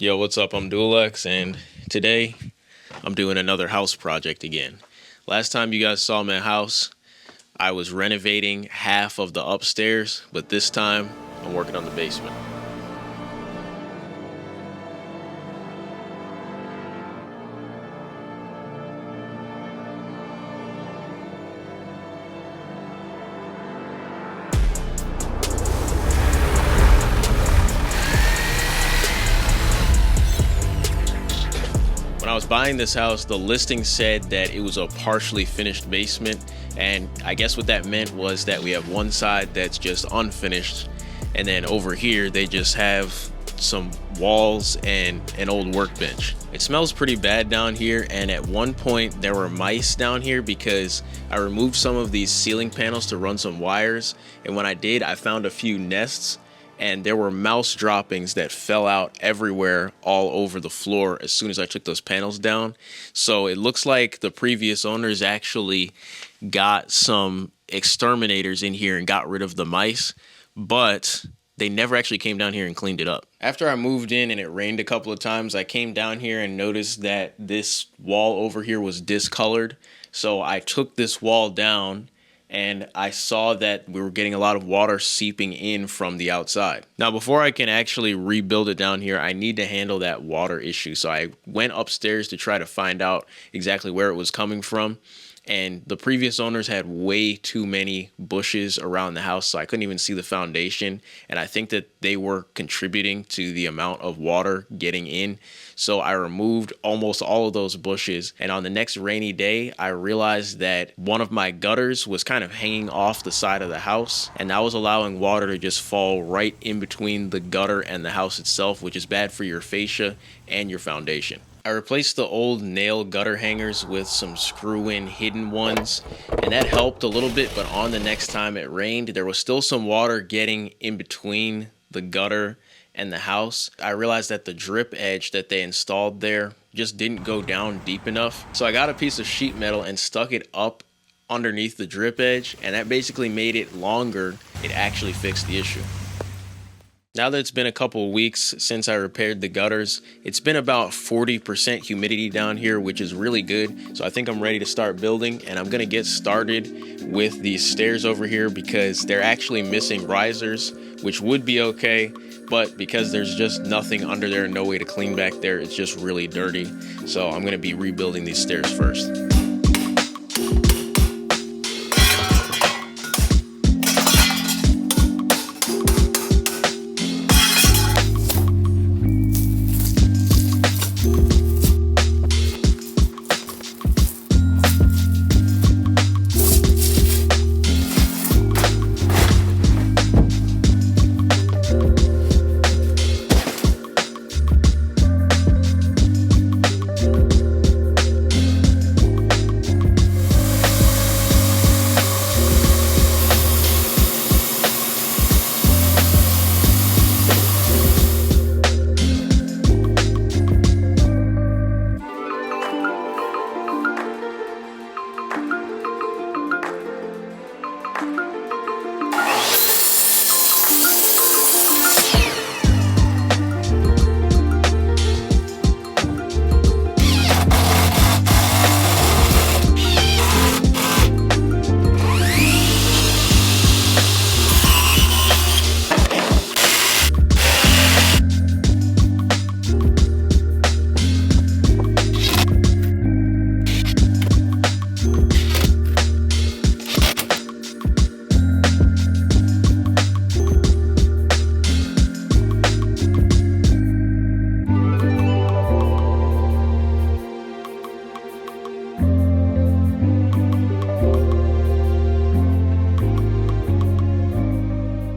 Yo, what's up? I'm DualX, and today I'm doing another house project again. Last time you guys saw my house, I was renovating half of the upstairs, but this time I'm working on the basement. When I was buying this house, the listing said that it was a partially finished basement, and I guess what that meant was that we have one side that's just unfinished, and then over here they just have some walls and an old workbench. It smells pretty bad down here, and at one point there were mice down here because I removed some of these ceiling panels to run some wires, and when I did, I found a few nests, and there were mouse droppings that fell out everywhere all over the floor as soon as I took those panels down. So it looks like the previous owners actually got some exterminators in here and got rid of the mice, but they never actually came down here and cleaned it up. After I moved in and it rained a couple of times, I came down here and noticed that this wall over here was discolored. So I took this wall down, and I saw that we were getting a lot of water seeping in from the outside. Now, before I can actually rebuild it down here, I need to handle that water issue. So I went upstairs to try to find out exactly where it was coming from. And the previous owners had way too many bushes around the house, so I couldn't even see the foundation. And I think that they were contributing to the amount of water getting in. So I removed almost all of those bushes. And on the next rainy day, I realized that one of my gutters was kind of hanging off the side of the house. And that was allowing water to just fall right in between the gutter and the house itself, which is bad for your fascia and your foundation. I replaced the old nail gutter hangers with some screw-in hidden ones, and that helped a little bit, but on the next time it rained, there was still some water getting in between the gutter and the house. I realized that the drip edge that they installed there just didn't go down deep enough. So I got a piece of sheet metal and stuck it up underneath the drip edge, and that basically made it longer. It actually fixed the issue. Now that it's been a couple of weeks since I repaired the gutters, it's been about 40% humidity down here, which is really good. So I think I'm ready to start building, and I'm gonna get started with these stairs over here because they're actually missing risers, which would be okay, but because there's just nothing under there, no way to clean back there, it's just really dirty. So I'm gonna be rebuilding these stairs first.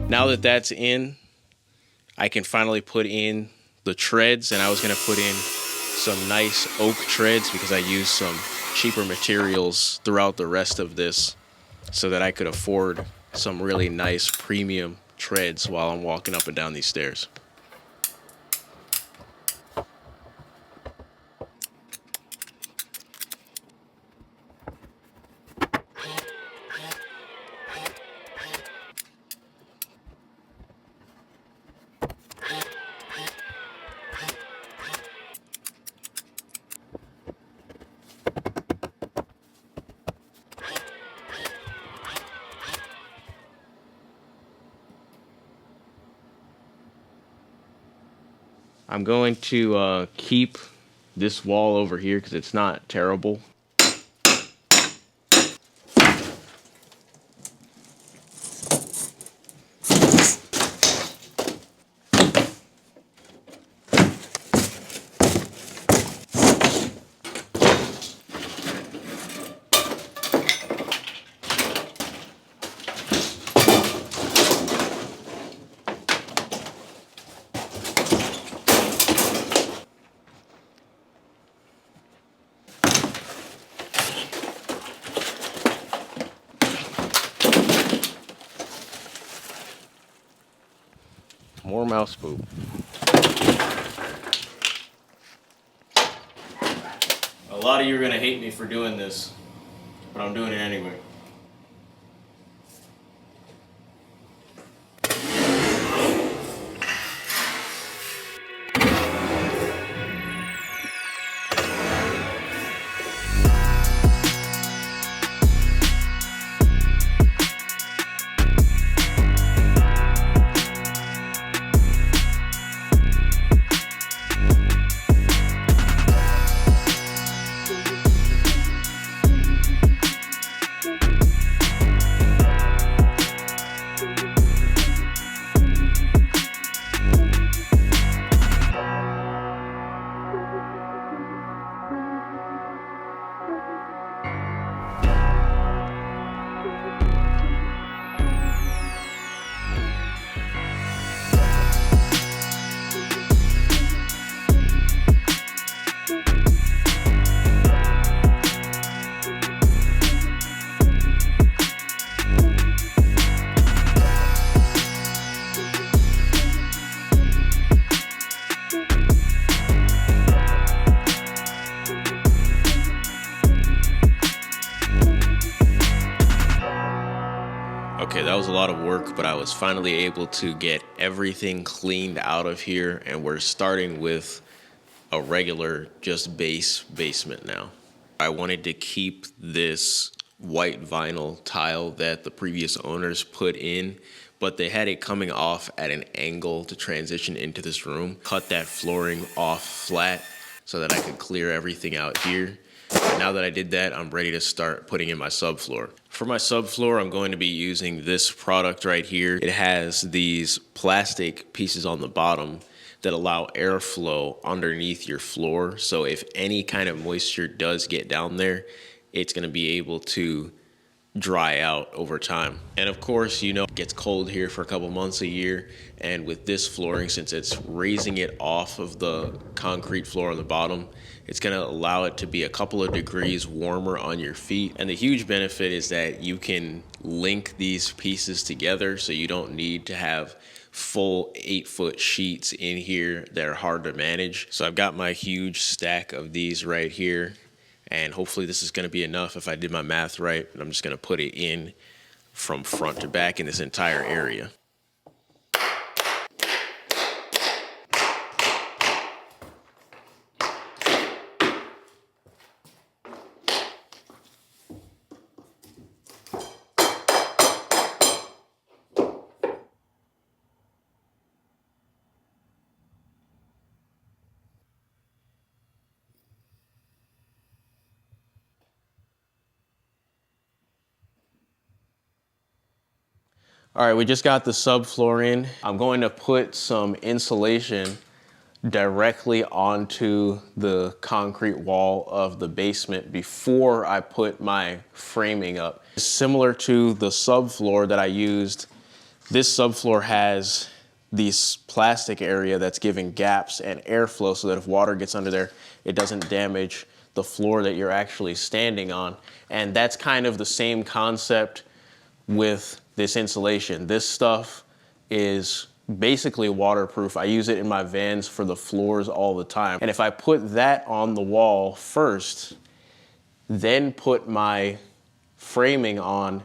Now that that's in, I can finally put in the treads, and I was going to put in some nice oak treads because I used some cheaper materials throughout the rest of this so that I could afford some really nice premium treads while I'm walking up and down these stairs. I'm going to keep this wall over here because it's not terrible. More mouse poop. A lot of you are gonna hate me for doing this, but I'm doing it anyway. Okay, that was a lot of work, but I was finally able to get everything cleaned out of here, and we're starting with a regular, just basement now. I wanted to keep this white vinyl tile that the previous owners put in, but they had it coming off at an angle to transition into this room. Cut that flooring off flat so that I could clear everything out here. And now that I did that, I'm ready to start putting in my subfloor. For my subfloor, I'm going to be using this product right here. It has these plastic pieces on the bottom that allow airflow underneath your floor. So if any kind of moisture does get down there, it's gonna be able to dry out over time. And of course, you know, it gets cold here for a couple months a year. And with this flooring, since it's raising it off of the concrete floor on the bottom, it's gonna allow it to be a couple of degrees warmer on your feet. And the huge benefit is that you can link these pieces together so you don't need to have full 8-foot sheets in here that are hard to manage. So I've got my huge stack of these right here, and hopefully this is gonna be enough if I did my math right. And I'm just gonna put it in from front to back in this entire area. All right, we just got the subfloor in. I'm going to put some insulation directly onto the concrete wall of the basement before I put my framing up. Similar to the subfloor that I used, this subfloor has this plastic area that's giving gaps and airflow so that if water gets under there, it doesn't damage the floor that you're actually standing on. And that's kind of the same concept with this insulation. This stuff is basically waterproof. I use it in my vans for the floors all the time. And if I put that on the wall first, then put my framing on,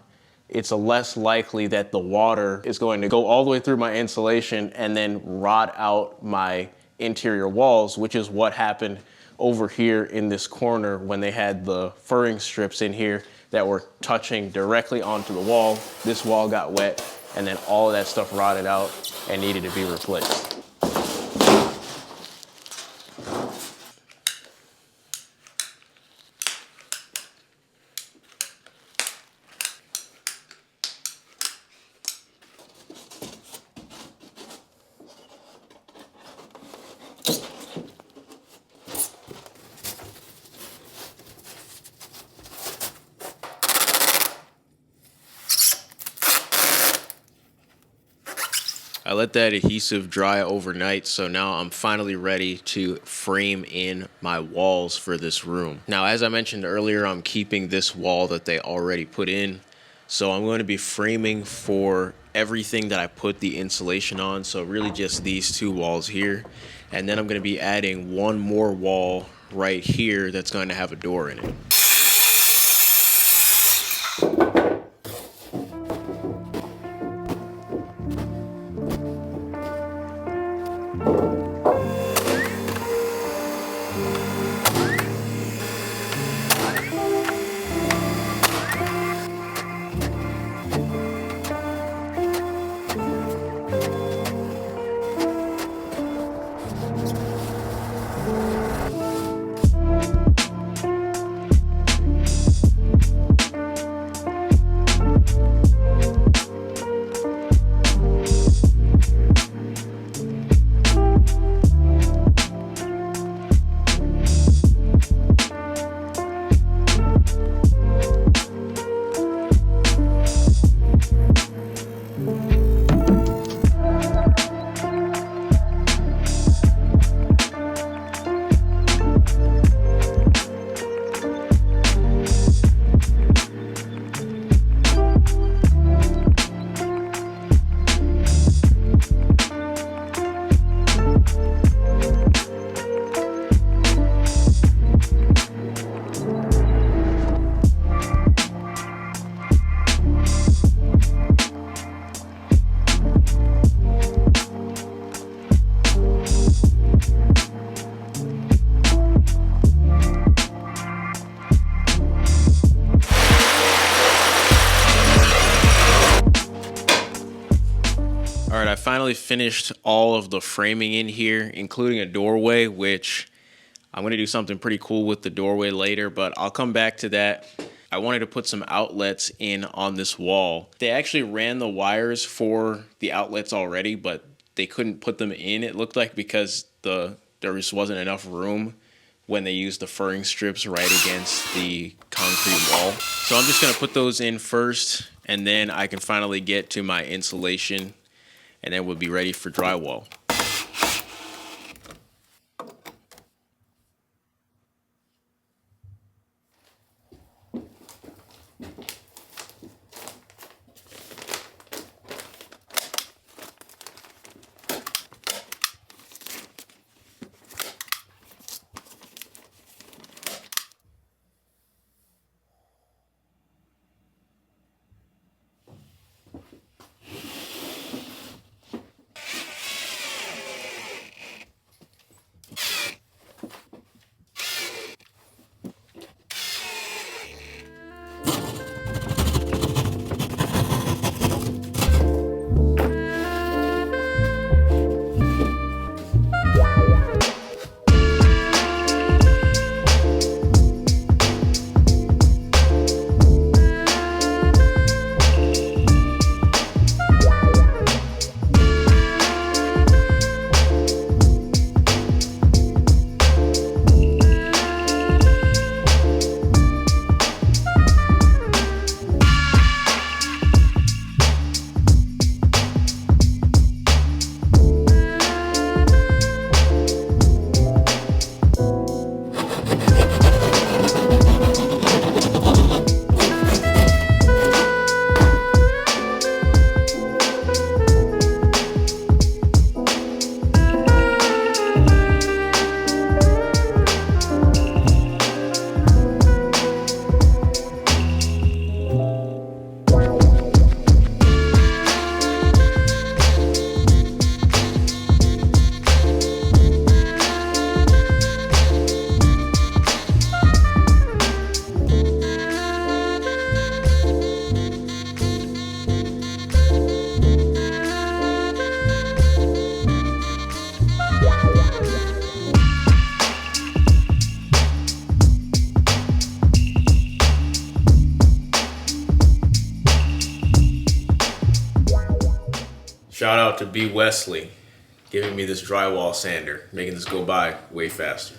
it's less likely that the water is going to go all the way through my insulation and then rot out my interior walls, which is what happened over here in this corner when they had the furring strips in here that were touching directly onto the wall. This wall got wet, and then all of that stuff rotted out and needed to be replaced. I let that adhesive dry overnight, so now I'm finally ready to frame in my walls for this room. Now, as I mentioned earlier, I'm keeping this wall that they already put in, so I'm going to be framing for everything that I put the insulation on, so really just these two walls here. And then I'm going to be adding one more wall right here that's going to have a door in it. All right, I finally finished all of the framing in here, including a doorway, which I'm going to do something pretty cool with the doorway later, but I'll come back to that. I wanted to put some outlets in on this wall. They actually ran the wires for the outlets already, but they couldn't put them in, it looked like, because there just wasn't enough room when they used the furring strips right against the concrete wall. So I'm just going to put those in first, and then I can finally get to my insulation, and then we'll be ready for drywall. Shout out to B. Wesley giving me this drywall sander, making this go by way faster.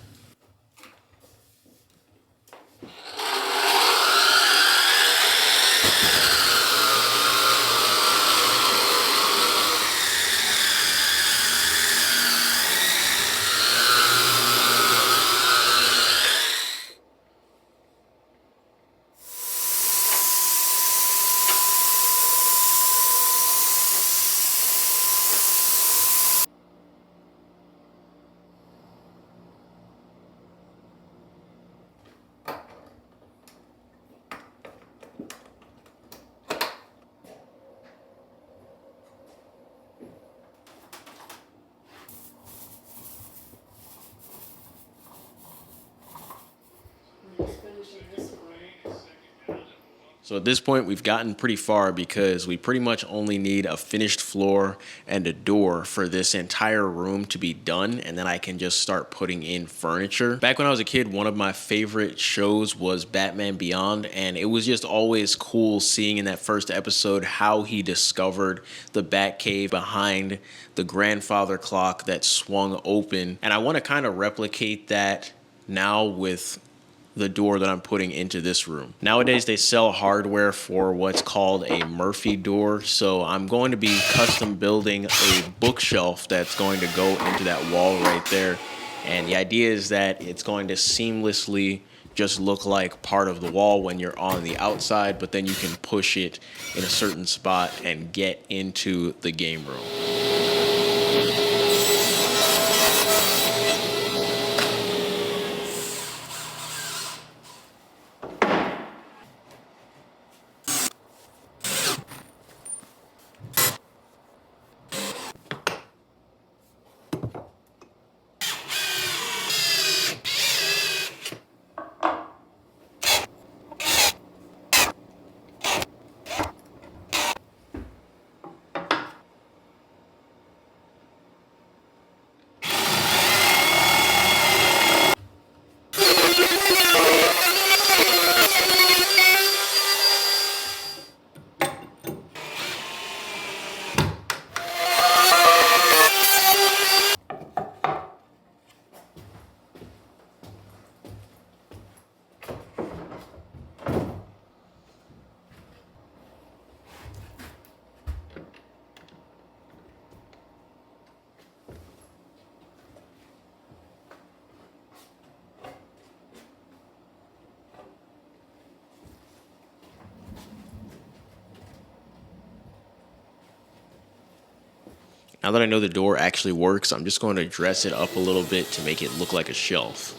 So at this point, we've gotten pretty far because we pretty much only need a finished floor and a door for this entire room to be done, and then I can just start putting in furniture. Back when I was a kid, one of my favorite shows was Batman Beyond, and it was just always cool seeing in that first episode how he discovered the Batcave behind the grandfather clock that swung open. And I want to kind of replicate that now with the door that I'm putting into this room. Nowadays, they sell hardware for what's called a Murphy door. So I'm going to be custom building a bookshelf that's going to go into that wall right there. And the idea is that it's going to seamlessly just look like part of the wall when you're on the outside, but then you can push it in a certain spot and get into the game room. Now that I know the door actually works, I'm just going to dress it up a little bit to make it look like a shelf.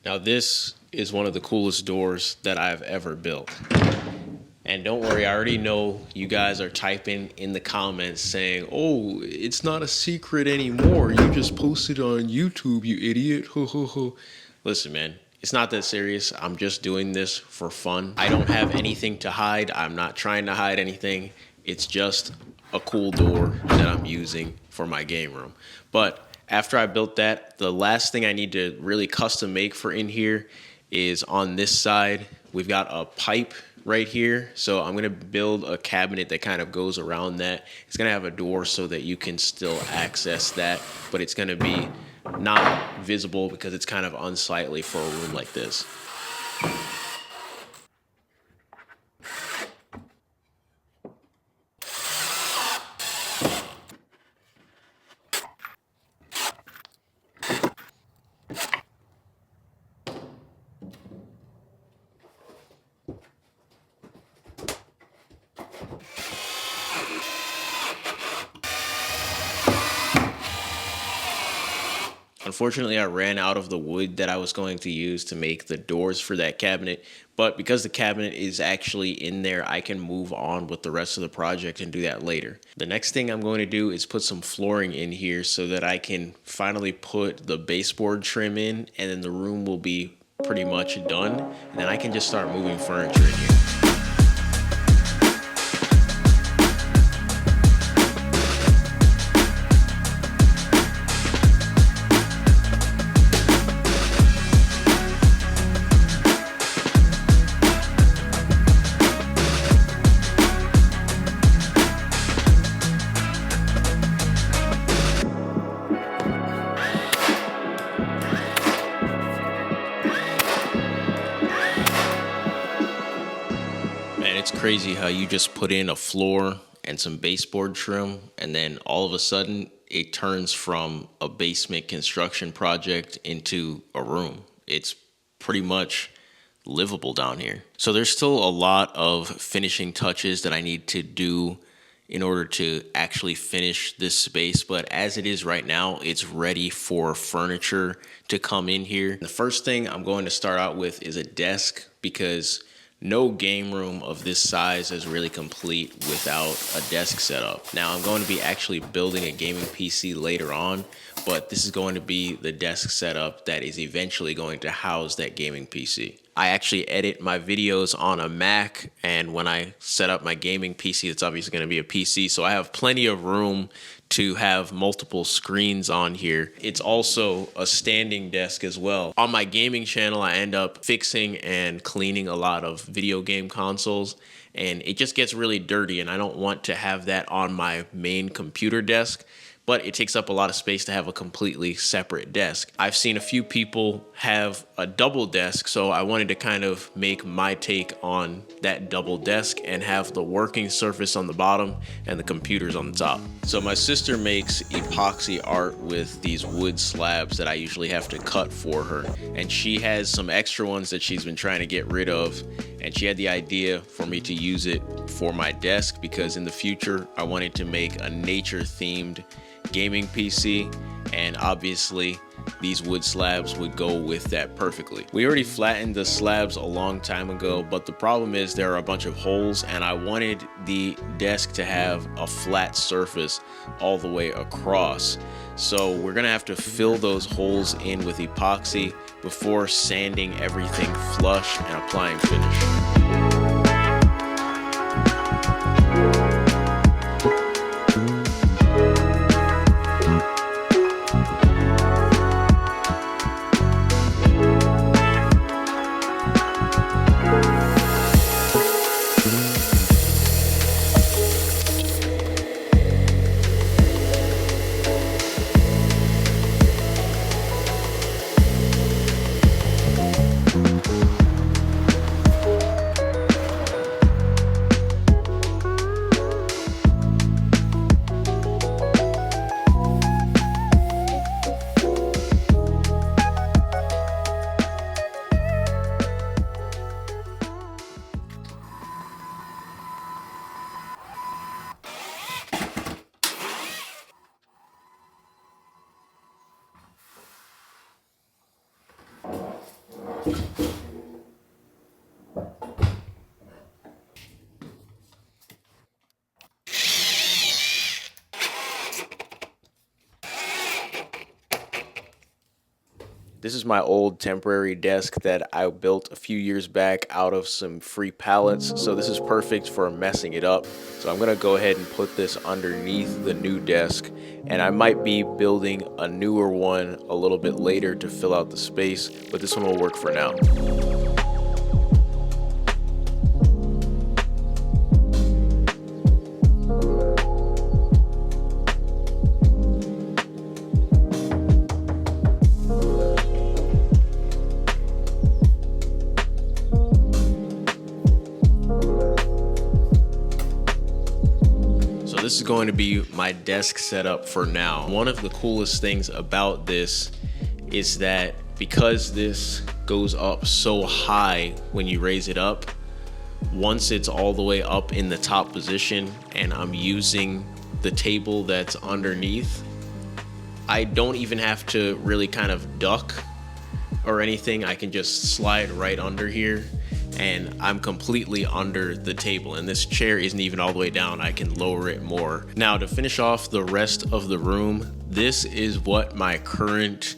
Now this is one of the coolest doors that I've ever built. And don't worry, I already know you guys are typing in the comments saying, oh, it's not a secret anymore. You just posted on YouTube, you idiot. Listen, man, it's not that serious. I'm just doing this for fun. I don't have anything to hide. I'm not trying to hide anything. It's just a cool door that I'm using for my game room. But after I built that, the last thing I need to really custom make for in here is on this side. We've got a pipe right here. So I'm going to build a cabinet that kind of goes around that. It's going to have a door so that you can still access that, but it's going to be not visible because it's kind of unsightly for a room like this. Unfortunately, I ran out of the wood that I was going to use to make the doors for that cabinet, but because the cabinet is actually in there, I can move on with the rest of the project and do that later. The next thing I'm going to do is put some flooring in here so that I can finally put the baseboard trim in, and then the room will be pretty much done, and then I can just start moving furniture in here. Man, it's crazy how you just put in a floor and some baseboard trim, and then all of a sudden it turns from a basement construction project into a room. It's pretty much livable down here. So there's still a lot of finishing touches that I need to do in order to actually finish this space, but as it is right now, it's ready for furniture to come in here. The first thing I'm going to start out with is a desk, because no game room of this size is really complete without a desk setup. Now, I'm going to be actually building a gaming PC later on, but this is going to be the desk setup that is eventually going to house that gaming PC. I actually edit my videos on a Mac, and when I set up my gaming PC, it's obviously going to be a PC, so I have plenty of room to have multiple screens on here. It's also a standing desk as well. On my gaming channel, I end up fixing and cleaning a lot of video game consoles, and it just gets really dirty, and I don't want to have that on my main computer desk. But it takes up a lot of space to have a completely separate desk. I've seen a few people have a double desk, so I wanted to kind of make my take on that double desk and have the working surface on the bottom and the computers on the top. So my sister makes epoxy art with these wood slabs that I usually have to cut for her, and she has some extra ones that she's been trying to get rid of, and she had the idea for me to use it for my desk because in the future I wanted to make a nature themed gaming PC, and obviously these wood slabs would go with that perfectly. We already flattened the slabs a long time ago, but the problem is there are a bunch of holes, and I wanted the desk to have a flat surface all the way across. So we're gonna have to fill those holes in with epoxy before sanding everything flush and applying finish. This is my old temporary desk that I built a few years back out of some free pallets, so this is perfect for messing it up. So I'm gonna go ahead and put this underneath the new desk, and I might be building a newer one a little bit later to fill out the space, but this one will work for now. This is going to be my desk setup for now. One of the coolest things about this is that because this goes up so high when you raise it up. Once it's all the way up in the top position and I'm using the table that's underneath, I don't even have to really kind of duck or anything. I can just slide right under here and I'm completely under the table, and this chair isn't even all the way down. I can lower it more. Now, to finish off the rest of the room, this is what my current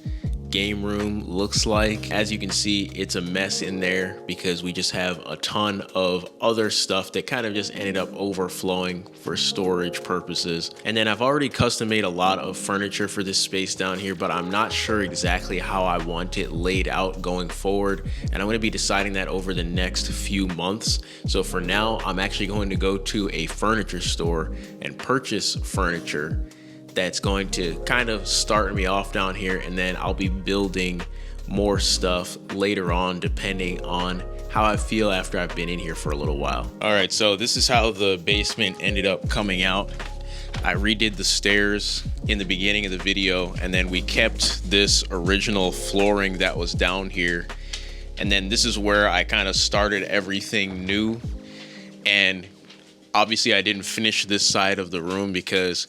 game room looks like. As you can see, it's a mess in there because we just have a ton of other stuff that kind of just ended up overflowing for storage purposes. And then I've already custom made a lot of furniture for this space down here, but I'm not sure exactly how I want it laid out going forward, and I'm going to be deciding that over the next few months. So for now, I'm actually going to go to a furniture store and purchase furniture that's going to kind of start me off down here, and then I'll be building more stuff later on depending on how I feel after I've been in here for a little while. All right, so this is how the basement ended up coming out. I redid the stairs in the beginning of the video, and then we kept this original flooring that was down here, and then this is where I kind of started everything new. And obviously I didn't finish this side of the room because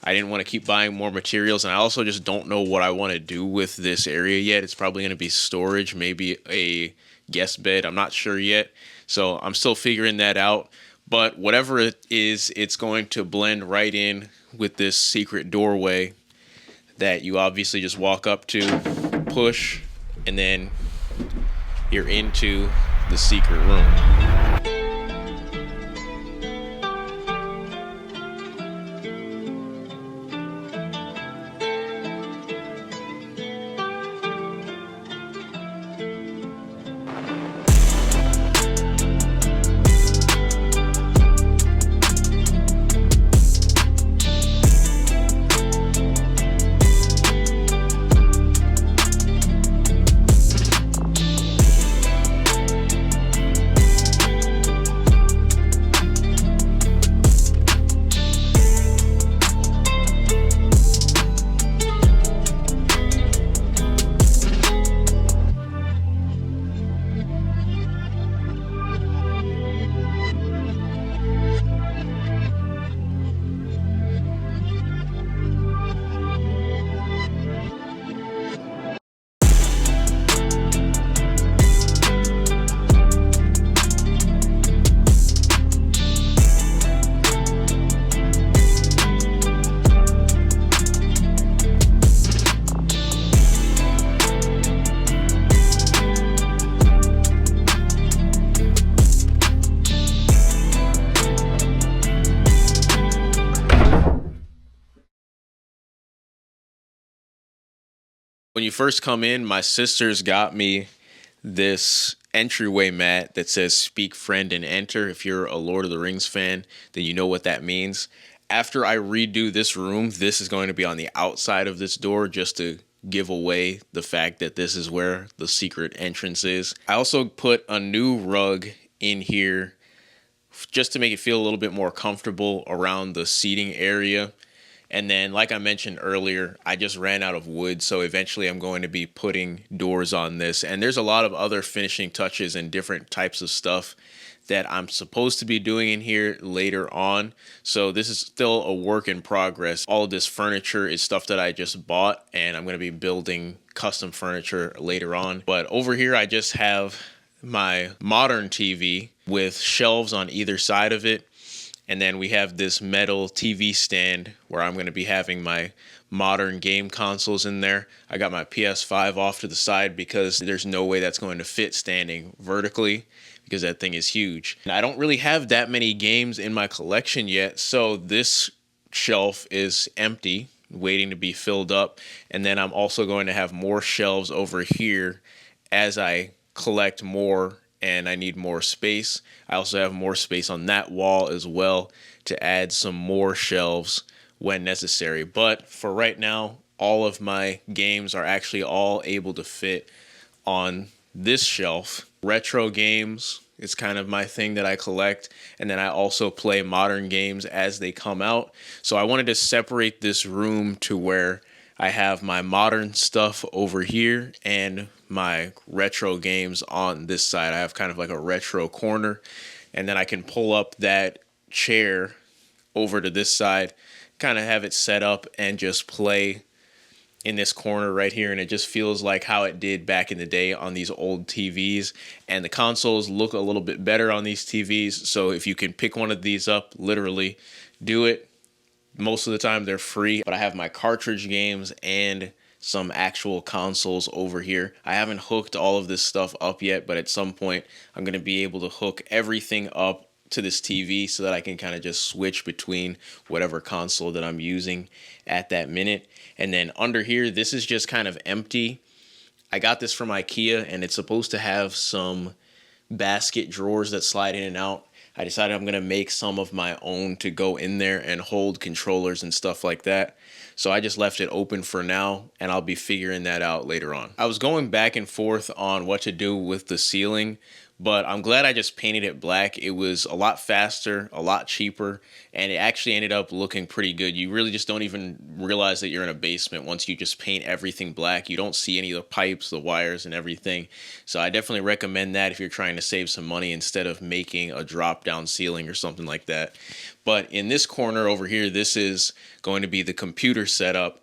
I didn't want to keep buying more materials, and I also just don't know what I want to do with this area yet. It's probably going to be storage, maybe a guest bed. I'm not sure yet, so I'm still figuring that out. But whatever it is, it's going to blend right in with this secret doorway that you obviously just walk up to, push, and then you're into the secret room. When you first come in, my sisters got me this entryway mat that says "Speak Friend and Enter." If you're a Lord of the Rings fan, then you know what that means. After I redo this room, this is going to be on the outside of this door just to give away the fact that this is where the secret entrance is. I also put a new rug in here just to make it feel a little bit more comfortable around the seating area. And then, like I mentioned earlier, I just ran out of wood, so eventually I'm going to be putting doors on this. And there's a lot of other finishing touches and different types of stuff that I'm supposed to be doing in here later on. So this is still a work in progress. All of this furniture is stuff that I just bought, and I'm going to be building custom furniture later on. But over here, I just have my modern TV with shelves on either side of it. And then we have this metal TV stand where I'm going to be having my modern game consoles in there. I got my PS5 off to the side because there's no way that's going to fit standing vertically because that thing is huge. And I don't really have that many games in my collection yet, so this shelf is empty, waiting to be filled up. And then I'm also going to have more shelves over here as I collect more and I need more space. I also have more space on that wall as well to add some more shelves when necessary. But for right now, all of my games are actually all able to fit on this shelf. Retro games is kind of my thing that I collect, and then I also play modern games as they come out. So I wanted to separate this room to where I have my modern stuff over here and my retro games on this side. I have kind of like a retro corner, and then I can pull up that chair over to this side, kind of have it set up and just play in this corner right here, and it just feels like how it did back in the day on these old TVs. And the consoles look a little bit better on these TVs, so if you can pick one of these up, literally do it. Most of the time they're free, but I have my cartridge games and some actual consoles over here. I haven't hooked all of this stuff up yet, but at some point I'm going to be able to hook everything up to this TV so that I can kind of just switch between whatever console that I'm using at that minute. And then under here, this is just kind of empty. I got this from IKEA, and it's supposed to have some basket drawers that slide in and out. I decided I'm going to make some of my own to go in there and hold controllers and stuff like that. So I just left it open for now, and I'll be figuring that out later on. I was going back and forth on what to do with the ceiling, but I'm glad I just painted it black. It was a lot faster, a lot cheaper, and it actually ended up looking pretty good. You really just don't even realize that you're in a basement once you just paint everything black. You don't see any of the pipes, the wires, and everything. So I definitely recommend that if you're trying to save some money instead of making a drop-down ceiling or something like that. But in this corner over here, this is going to be the computer setup.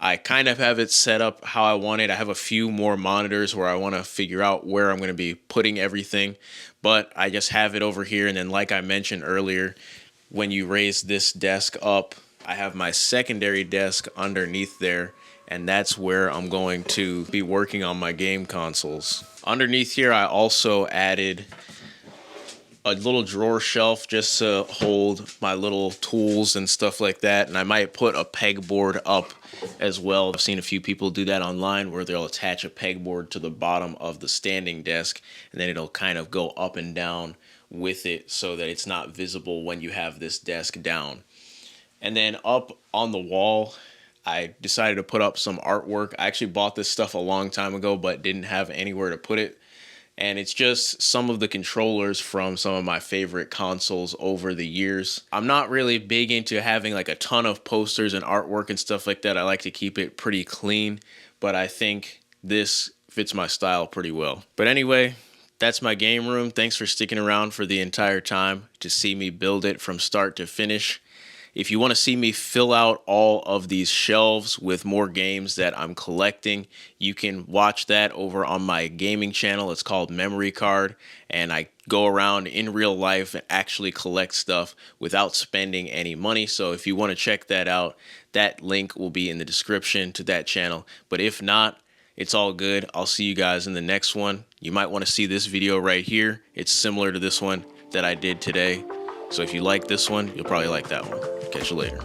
I kind of have it set up how I want it. I have a few more monitors where I want to figure out where I'm going to be putting everything, but I just have it over here. And then like I mentioned earlier, when you raise this desk up, I have my secondary desk underneath there, and that's where I'm going to be working on my game consoles. Underneath here, I also added a little drawer shelf just to hold my little tools and stuff like that. And I might put a pegboard up as well. I've seen a few people do that online where they'll attach a pegboard to the bottom of the standing desk, and then it'll kind of go up and down with it so that it's not visible when you have this desk down. And then up on the wall, I decided to put up some artwork. I actually bought this stuff a long time ago, but didn't have anywhere to put it. And it's just some of the controllers from some of my favorite consoles over the years. I'm not really big into having like a ton of posters and artwork and stuff like that. I like to keep it pretty clean, but I think this fits my style pretty well. But anyway, that's my game room. Thanks for sticking around for the entire time to see me build it from start to finish. If you want to see me fill out all of these shelves with more games that I'm collecting, you can watch that over on my gaming channel. It's called Memory Card, and I go around in real life and actually collect stuff without spending any money. So if you want to check that out, that link will be in the description to that channel. But if not, it's all good. I'll see you guys in the next one. You might want to see this video right here. It's similar to this one that I did today. So if you like this one, you'll probably like that one. Catch you later.